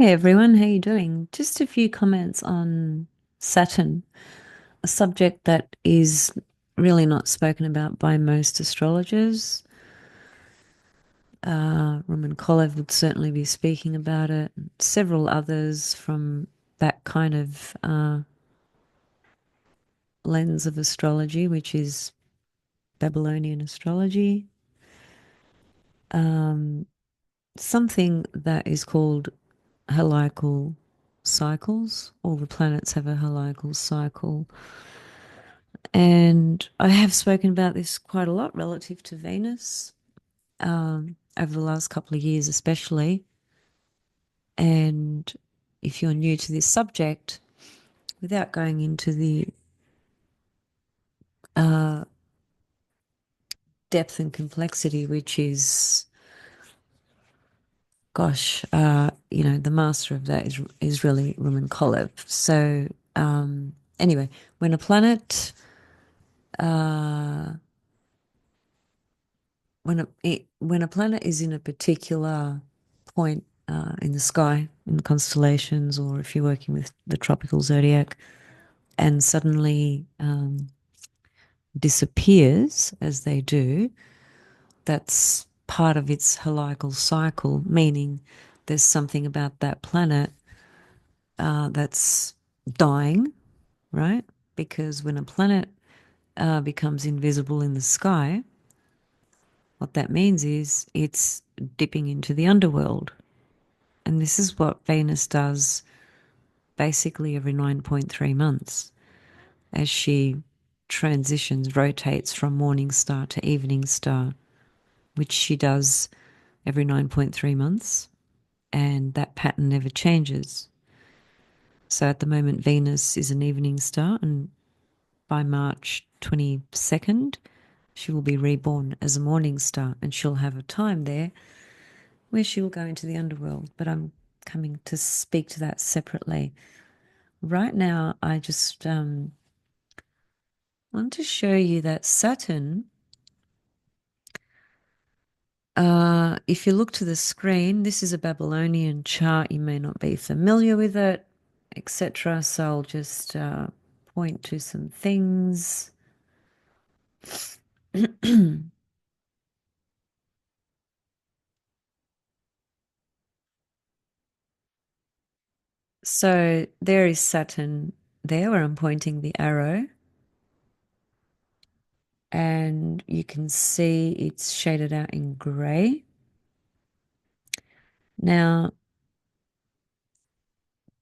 Hey everyone, how you doing? Just a few comments on Saturn, a subject that is really not spoken about by most astrologers. Roman Kolev would certainly be speaking about it. Several others from that kind of lens of astrology, which is Babylonian astrology. Um, Something that is called heliacal cycles. All the planets have a heliacal cycle. And I have spoken about this quite a lot relative to Venus, over the last couple of years, especially. And if you're new to this subject, without going into the uh, depth and complexity, which is, gosh, the master of that is really Roman Kolev. So, anyway, when a planet uh, when a planet is in a particular point in the sky, in the constellations, or if you're working with the tropical zodiac, and suddenly disappears, as they do, that's part of its heliacal cycle, meaning there's something about that planet that's dying, right? Because when a planet becomes invisible in the sky, what that means is it's dipping into the underworld. And this is what Venus does basically every 9.3 months as she transitions, rotates from morning star to evening star, which she does every 9.3 months. And that pattern never changes. So at the moment, Venus is an evening star, and by March 22nd, she will be reborn as a morning star, and she'll have a time there where she will go into the underworld. But I'm coming to speak to that separately. Right now, I just want to show you that Saturn, if you look to the screen, this is a Babylonian chart. You may not be familiar with it, etc. So I'll just point to some things. So there is Saturn there where I'm pointing the arrow. And you can see it's shaded out in grey. Now,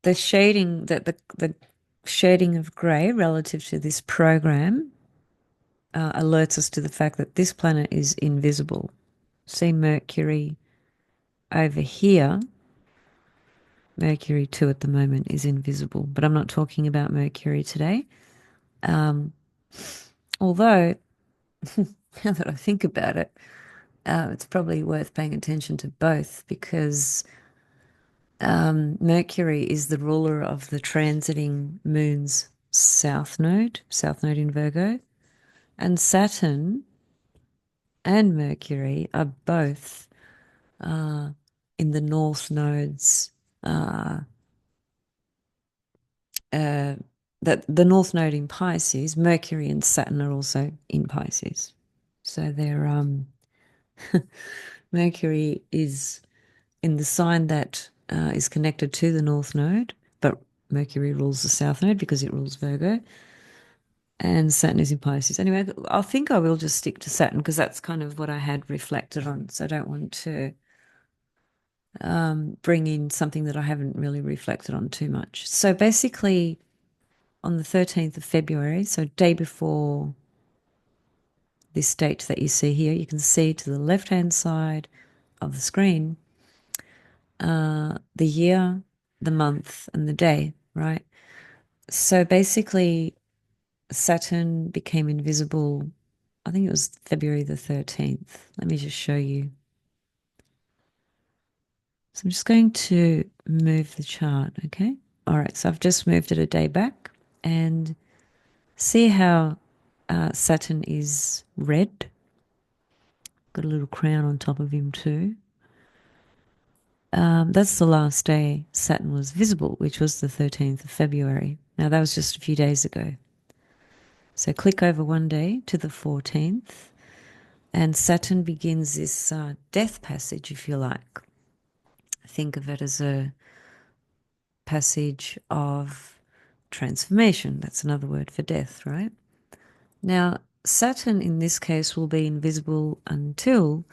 the shading that the shading of grey relative to this program alerts us to the fact that this planet is invisible. See Mercury over here. Mercury 2 at the moment is invisible, but I'm not talking about Mercury today. Um, Although, now that I think about it, it's probably worth paying attention to both because Mercury is the ruler of the transiting moon's south node in Virgo, and Saturn and Mercury are both uh, in the north nodes. Uh, uh, that the north node in Pisces, Mercury and Saturn are also in Pisces. So they're Mercury is in the sign that is connected to the north node, but Mercury rules the south node because it rules Virgo, and Saturn is in Pisces. Anyway, I think I will just stick to Saturn because that's kind of what I had reflected on. So I don't want to bring in something that I haven't really reflected on too much. So basically, on the 13th of February, so day before this date that you see here, you can see to the left-hand side of the screen the year, the month, and the day, right? So basically, Saturn became invisible, I think it was February the 13th. Let me just show you. So I'm just going to move the chart, okay? All right, so I've just moved it a day back and see how Saturn is red. Got a little crown on top of him too. That's the last day Saturn was visible, which was the 13th of February. Now, that was just a few days ago. So click over one day to the 14th, and Saturn begins this death passage, if you like. Think of it as a passage of transformation. That's another word for death, right? Now, Saturn in this case will be invisible until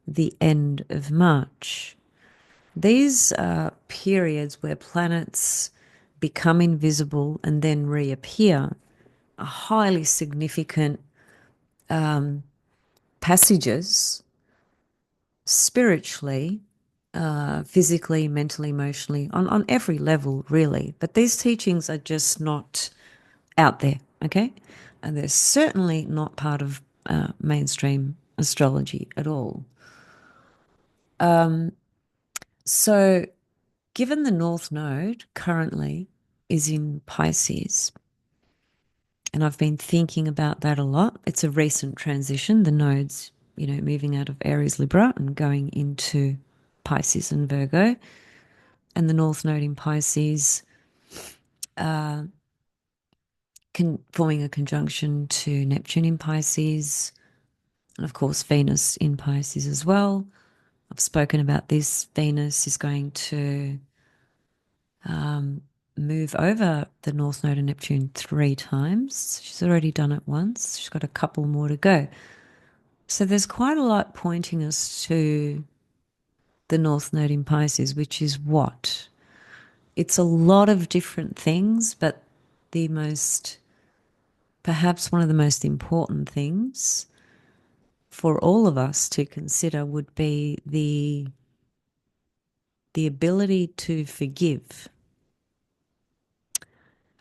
the end of March. These are periods where planets become invisible and then reappear are highly significant passages spiritually, physically, mentally, emotionally, on every level, really. But these teachings are just not out there, okay? And they're certainly not part of mainstream astrology at all. So, given the North Node currently is in Pisces, and I've been thinking about that a lot. It's a recent transition. The nodes, moving out of Aries Libra and going into Pisces and Virgo. And the North Node in Pisces forming a conjunction to Neptune in Pisces, and of course Venus in Pisces as well. I've spoken about this. Venus is going to move over the North Node of Neptune 3 times. She's already done it once. She's got a couple more to go. So there's quite a lot pointing us to the North Node in Pisces, which is what? It's a lot of different things, but the most, perhaps one of the most important things for all of us to consider would be the ability to forgive,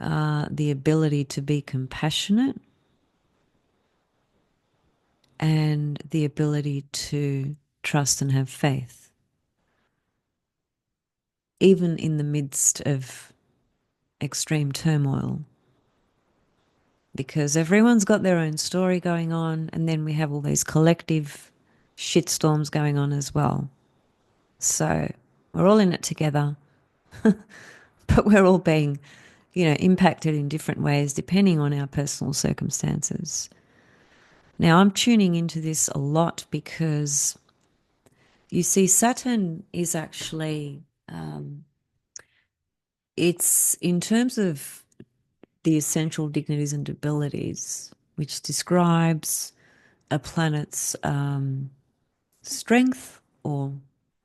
the ability to be compassionate, and the ability to trust and have faith, even in the midst of extreme turmoil. Because everyone's got their own story going on, and then we have all these collective shitstorms going on as well. So we're all in it together, but we're all being, impacted in different ways depending on our personal circumstances. Now, I'm tuning into this a lot because you see, Saturn is actually, it's in terms of the essential dignities and abilities, which describes a planet's strength, or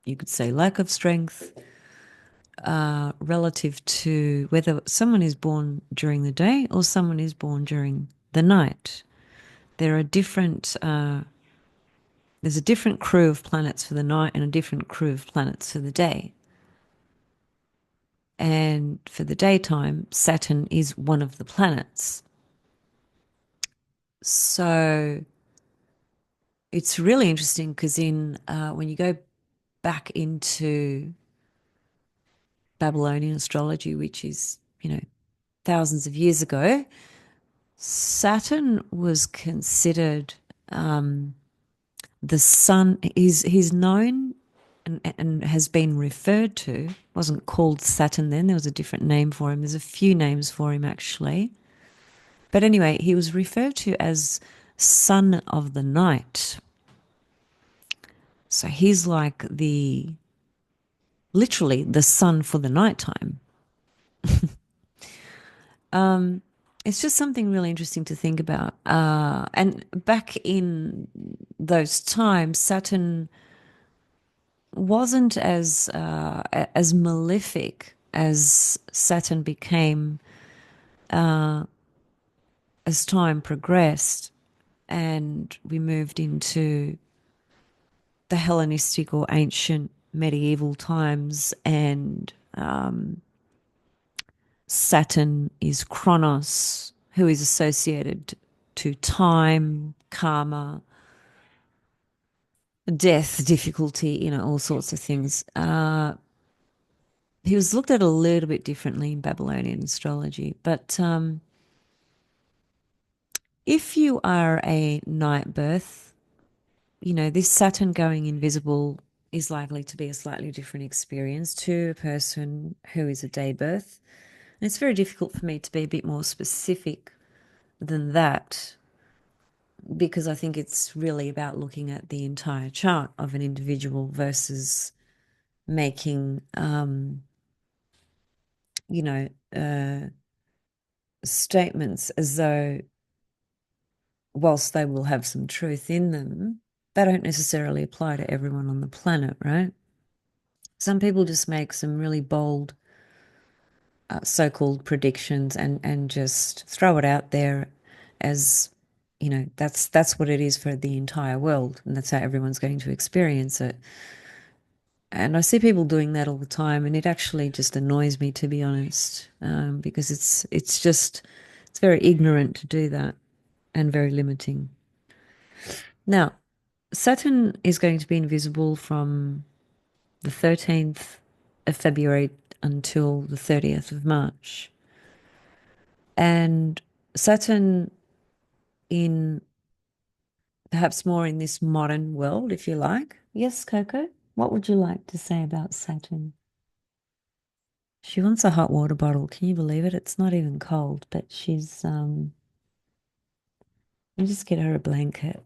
you could say lack of strength, relative to whether someone is born during the day or someone is born during the night. There are different. There's a different crew of planets for the night and a different crew of planets for the day. And for the daytime, Saturn is one of the planets. So it's really interesting because when you go back into Babylonian astrology, which is, thousands of years ago, Saturn was considered the sun. He's known and has been referred to. Wasn't called Saturn then. There was a different name for him. There's a few names for him actually. But anyway, he was referred to as son of the night. So he's like literally the sun for the nighttime. It's just something really interesting to think about. And back in those times, Saturn wasn't as malefic as Saturn became as time progressed, and we moved into the Hellenistic or ancient medieval times, and Saturn is Chronos, who is associated to time, karma, death, difficulty, all sorts of things. He was looked at a little bit differently in Babylonian astrology. But if you are a night birth, this Saturn going invisible is likely to be a slightly different experience to a person who is a day birth. And it's very difficult for me to be a bit more specific than that because I think it's really about looking at the entire chart of an individual versus making, you know, statements as though, whilst they will have some truth in them, they don't necessarily apply to everyone on the planet, right? Some people just make some really bold so-called predictions and just throw it out there as, that's what it is for the entire world, and that's how everyone's going to experience it. And I see people doing that all the time, and it actually just annoys me, to be honest, because it's very ignorant to do that and very limiting. Now, Saturn is going to be invisible from the 13th of February until the 30th of March. And Saturn, in perhaps more in this modern world, if you like. Yes, Coco, what would you like to say about Saturn? She wants a hot water bottle. Can you believe it? It's not even cold, but let me just get her a blanket.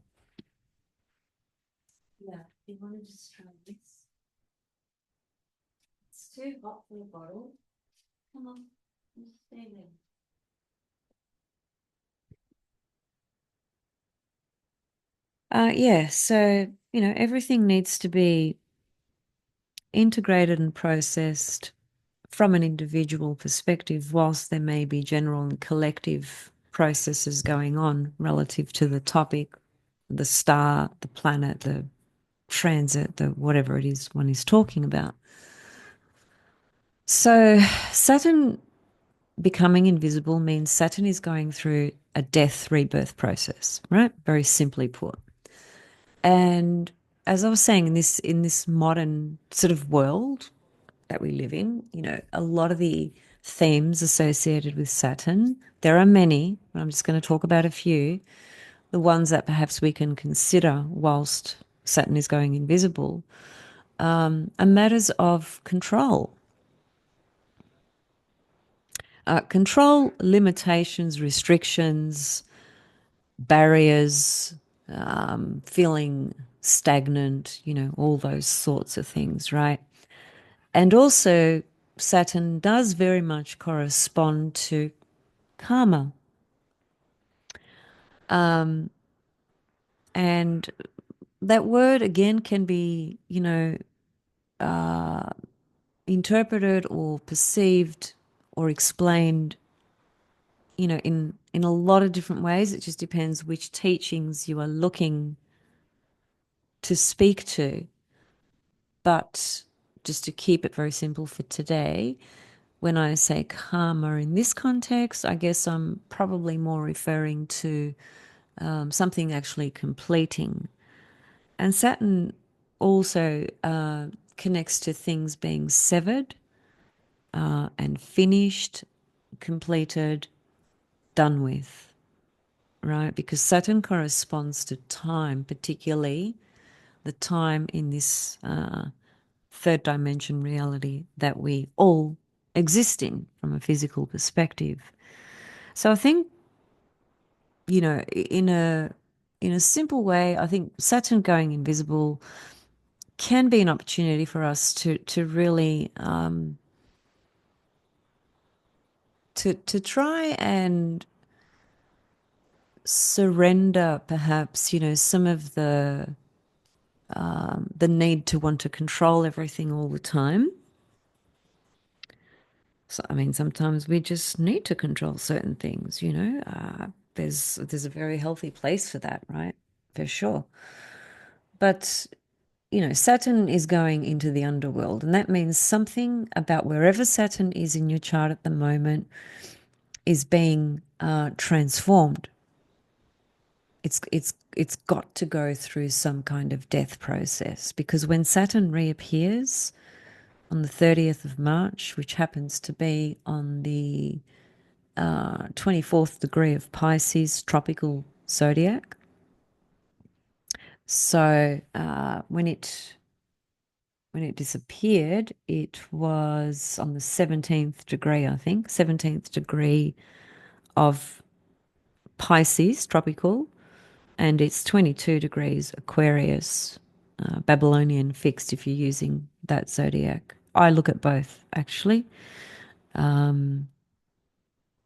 Yeah, you want to just try this? It's too hot for the bottle. Come on, just stay there. Yeah, so, everything needs to be integrated and processed from an individual perspective, whilst there may be general and collective processes going on relative to the topic, the star, the planet, the transit, the whatever it is one is talking about. So Saturn becoming invisible means Saturn is going through a death rebirth process, right? Very simply put. And as I was saying, in this modern sort of world that we live in, a lot of the themes associated with Saturn, there are many, but I'm just going to talk about a few, the ones that perhaps we can consider whilst Saturn is going invisible, are matters of control. Control, limitations, restrictions, barriers, feeling stagnant, all those sorts of things, right? And also, Saturn does very much correspond to karma. And that word again can be, interpreted or perceived or explained, in a lot of different ways. It just depends which teachings you are looking to speak to. But just to keep it very simple for today, when I say karma in this context, I guess I'm probably more referring to something actually completing. And Saturn also connects to things being severed and finished, completed, done with, right? Because Saturn corresponds to time, particularly the time in this third dimension reality that we all exist in from a physical perspective. So I think, in a simple way, I think Saturn going invisible can be an opportunity for us to really to try and surrender perhaps, some of the need to want to control everything all the time. So, I mean, sometimes we just need to control certain things, there's a very healthy place for that, right? For sure. But, Saturn is going into the underworld, and that means something about wherever Saturn is in your chart at the moment is being transformed. It's got to go through some kind of death process, because when Saturn reappears on the 30th of March, which happens to be on the 24th degree of Pisces tropical zodiac. So when it when it disappeared, it was on the 17th degree, I think, 17th degree of Pisces, tropical, and it's 22 degrees Aquarius, Babylonian fixed if you're using that zodiac. I look at both actually,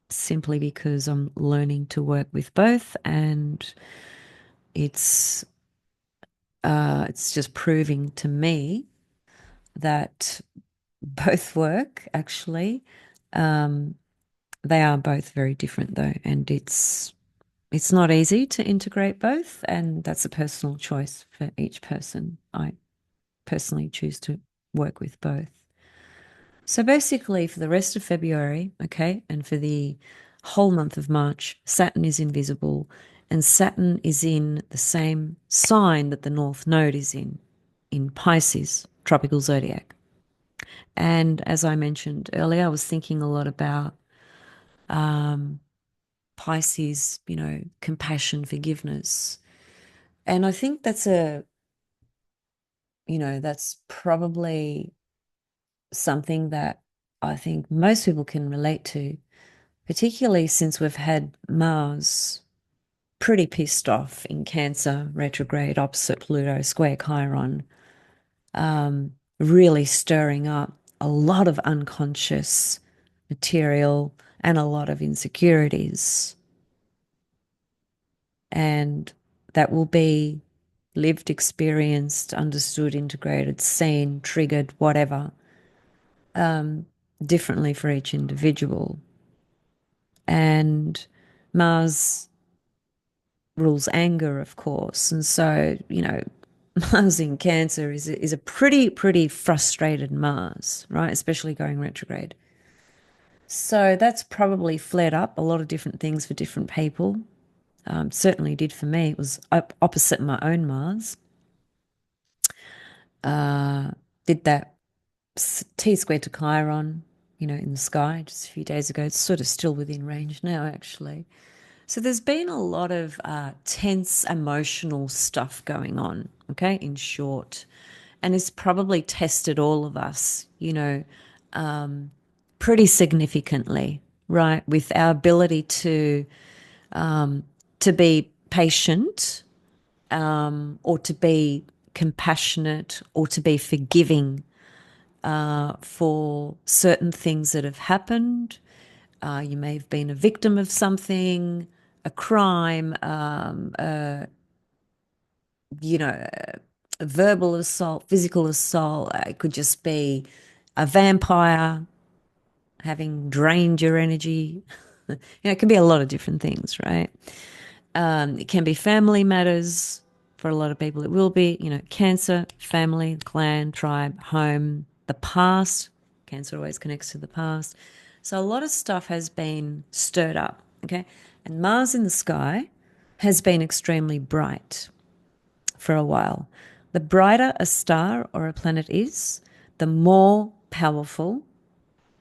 simply because I'm learning to work with both, and it's it's just proving to me that both work actually. Um, they are both very different though, and it's not easy to integrate both, and that's a personal choice for each person. I personally choose to work with both. So basically, for the rest of February, okay, and for the whole month of March, Saturn is invisible, and Saturn is in the same sign that the North Node is in Pisces, tropical zodiac. And as I mentioned earlier, I was thinking a lot about Pisces, compassion, forgiveness. And I think that's probably something that I think most people can relate to, particularly since we've had Mars pretty pissed off in Cancer, retrograde, opposite Pluto, square Chiron, really stirring up a lot of unconscious material and a lot of insecurities. And that will be lived, experienced, understood, integrated, seen, triggered, whatever, differently for each individual. And Mars rules anger, of course. And so, Mars in Cancer is a pretty frustrated Mars, right? Especially going retrograde. So that's probably flared up a lot of different things for different people. Certainly did for me. It was opposite my own Mars. Did that T squared to Chiron, in the sky just a few days ago. It's sort of still within range now, actually. So there's been a lot of tense emotional stuff going on, okay, in short. And it's probably tested all of us, pretty significantly, right? With our ability to be patient, or to be compassionate, or to be forgiving for certain things that have happened. You may have been a victim of something, a crime, a verbal assault, physical assault. It could just be a vampire having drained your energy. It can be a lot of different things, right? It can be family matters. For a lot of people, it will be, cancer, family, clan, tribe, home, the past. Cancer always connects to the past. So a lot of stuff has been stirred up, okay? And Mars in the sky has been extremely bright for a while. The brighter a star or a planet is, the more powerful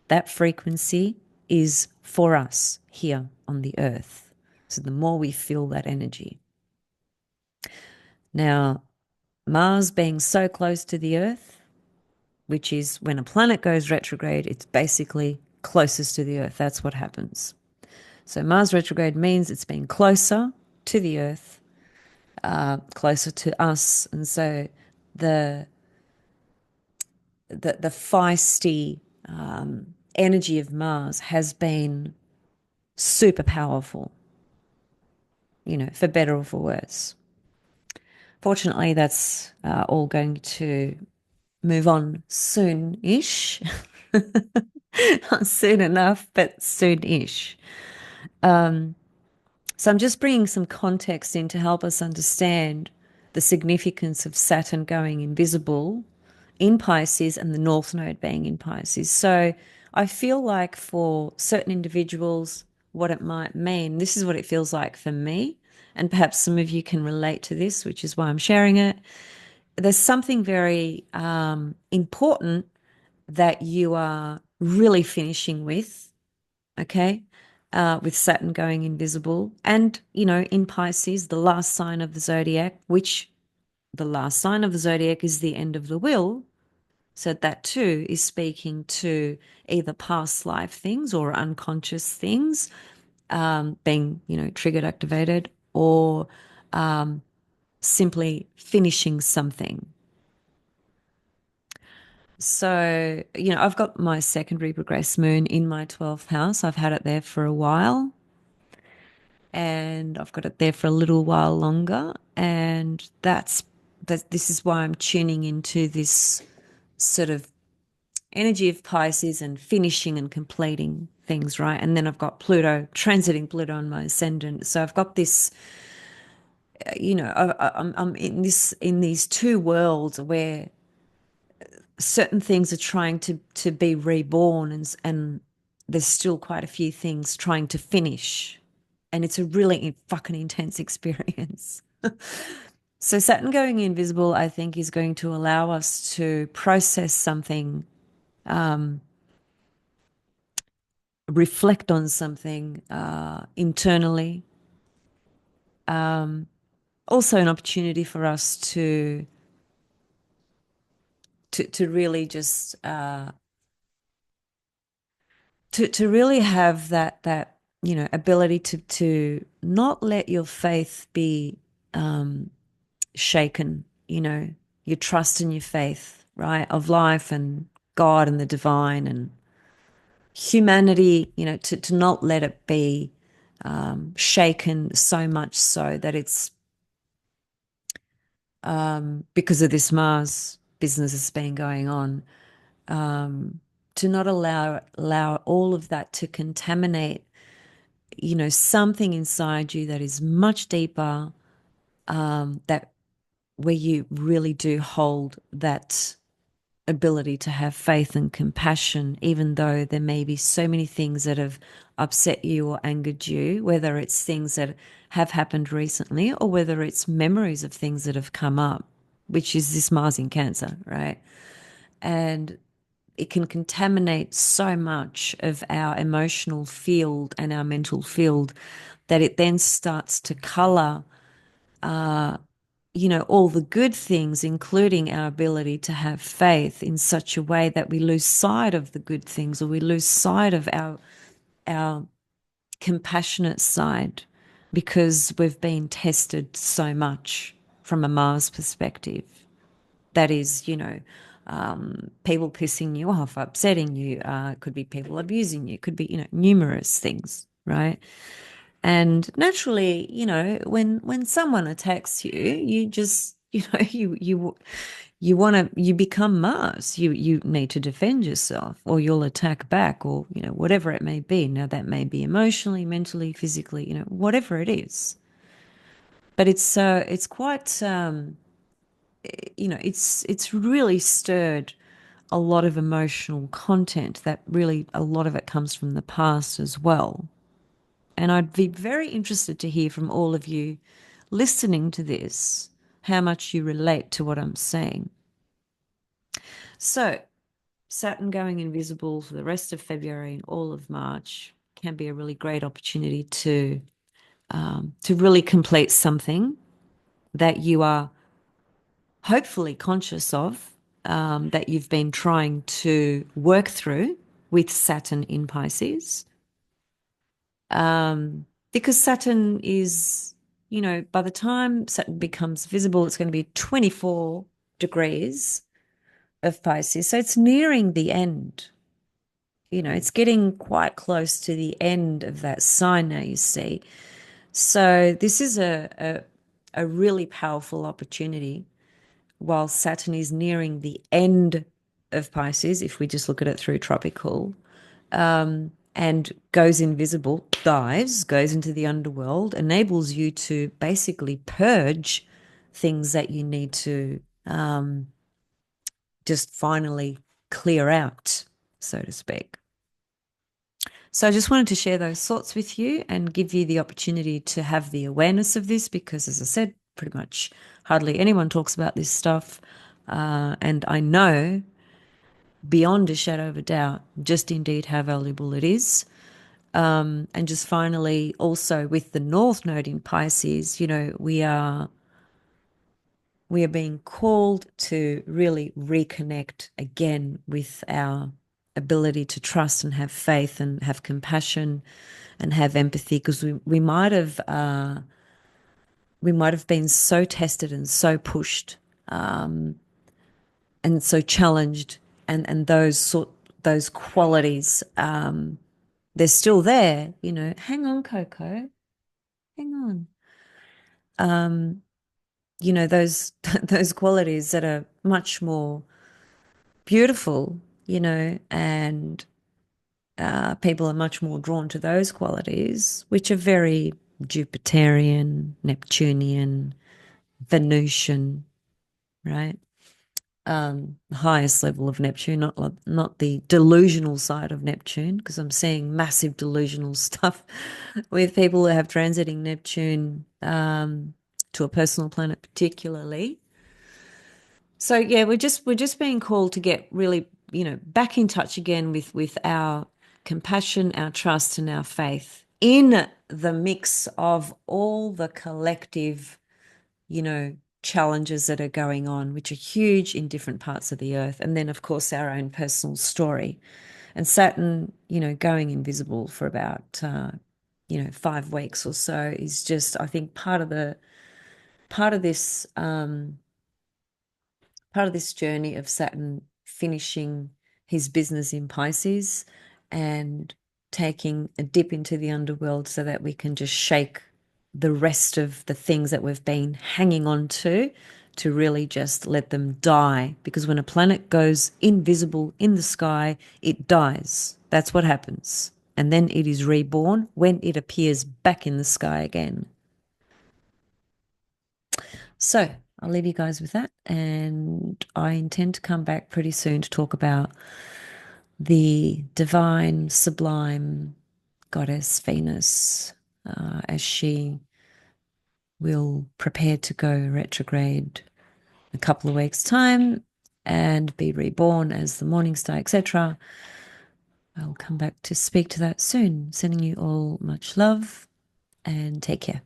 that frequency is for us here on the earth. So the more we feel that energy. Now, Mars being so close to the earth, which is when a planet goes retrograde, it's basically closest to the earth. That's what happens. So Mars retrograde means it's being closer to the earth, closer to us. And so the the feisty energy of Mars has been super powerful, for better or for worse. Fortunately, that's all going to move on soon-ish. Not soon enough, but soon-ish. So I'm just bringing some context in to help us understand the significance of Saturn going invisible in Pisces and the North Node being in Pisces. So I feel like for certain individuals, what it might mean, this is what it feels like for me, and perhaps some of you can relate to this, which is why I'm sharing it. There's something very important that you are really finishing with, okay? With Saturn going invisible. And, in Pisces, the last sign of the zodiac, which the last sign of the zodiac is the end of the wheel. So that too is speaking to either past life things or unconscious things being, triggered, activated, or simply finishing something. So, I've got my secondary progressed moon in my 12th house. I've had it there for a while and I've got it there for a little while longer. And this is why I'm tuning into this sort of energy of Pisces and finishing and completing things, right? And then I've got Pluto, transiting Pluto on my ascendant. So I've got this, I'm in these two worlds where certain things are trying to be reborn, and there's still quite a few things trying to finish, and it's a really fucking intense experience. So Saturn going invisible, I think, is going to allow us to process something, reflect on something internally. Also, an opportunity for us to really just to really have that ability to not let your faith be shaken. Your trust and your faith, right, of life and God and the divine and humanity. To not let it be shaken so much so that it's because of this Mars business that's been going on. To not allow all of that to contaminate something inside you that is much deeper, that where you really do hold that ability to have faith and compassion, even though there may be so many things that have upset you or angered you, whether it's things that have happened recently or whether it's memories of things that have come up, which is this Mars in Cancer, right? And it can contaminate so much of our emotional field and our mental field that it then starts to color, all the good things, including our ability to have faith, in such a way that we lose sight of the good things, or we lose sight of our compassionate side, because we've been tested so much from a Mars perspective. That is, people pissing you off, upsetting you. Could be people abusing you. Could be, numerous things, right? And naturally, when someone attacks you, you just, you become Mars. You need to defend yourself, or you'll attack back, or whatever it may be. Now that may be emotionally, mentally, physically, whatever it is. But it's quite it's really stirred a lot of emotional content that really a lot of it comes from the past as well. And I'd be very interested to hear from all of you listening to this, how much you relate to what I'm saying. So, Saturn going invisible for the rest of February and all of March can be a really great opportunity to really complete something that you are hopefully conscious of, that you've been trying to work through with Saturn in Pisces. Because Saturn is, by the time Saturn becomes visible, it's going to be 24 degrees of Pisces. So it's nearing the end. It's getting quite close to the end of that sign now, you see. So this is a really powerful opportunity while Saturn is nearing the end of Pisces, if we just look at it through tropical, and goes invisible, dives, goes into the underworld, enables you to basically purge things that you need to just finally clear out, so to speak. So I just wanted to share those thoughts with you and give you the opportunity to have the awareness of this, because, as I said, pretty much hardly anyone talks about this stuff. And I know beyond a shadow of a doubt just indeed how valuable it is. And just finally, also with the North Node in Pisces, we are we are being called to really reconnect again with our ability to trust and have faith and have compassion and have empathy, because we might have been so tested and so pushed, and so challenged, and those qualities, they're still there. Hang on, Coco, hang on. Those those qualities that are much more beautiful, and people are much more drawn to those qualities, which are very Jupiterian, Neptunian, Venusian, right? The highest level of Neptune, not the delusional side of Neptune, because I'm seeing massive delusional stuff with people who have transiting Neptune, to a personal planet particularly. So yeah, we're just being called to get really, back in touch again with our compassion, our trust, and our faith in the mix of all the collective, you know, challenges that are going on, which are huge in different parts of the earth. And then, of course, our own personal story. And Saturn, going invisible for about, 5 weeks or so is just, I think, part of this, part of this journey of Saturn finishing his business in Pisces and taking a dip into the underworld so that we can just shake the rest of the things that we've been hanging on to really just let them die. Because when a planet goes invisible in the sky, it dies. That's what happens. And then it is reborn when it appears back in the sky again. So I'll leave you guys with that. And I intend to come back pretty soon to talk about the divine, sublime goddess Venus, as she will prepare to go retrograde in a couple of weeks' time and be reborn as the morning star, etc. I'll come back to speak to that soon. Sending you all much love and take care.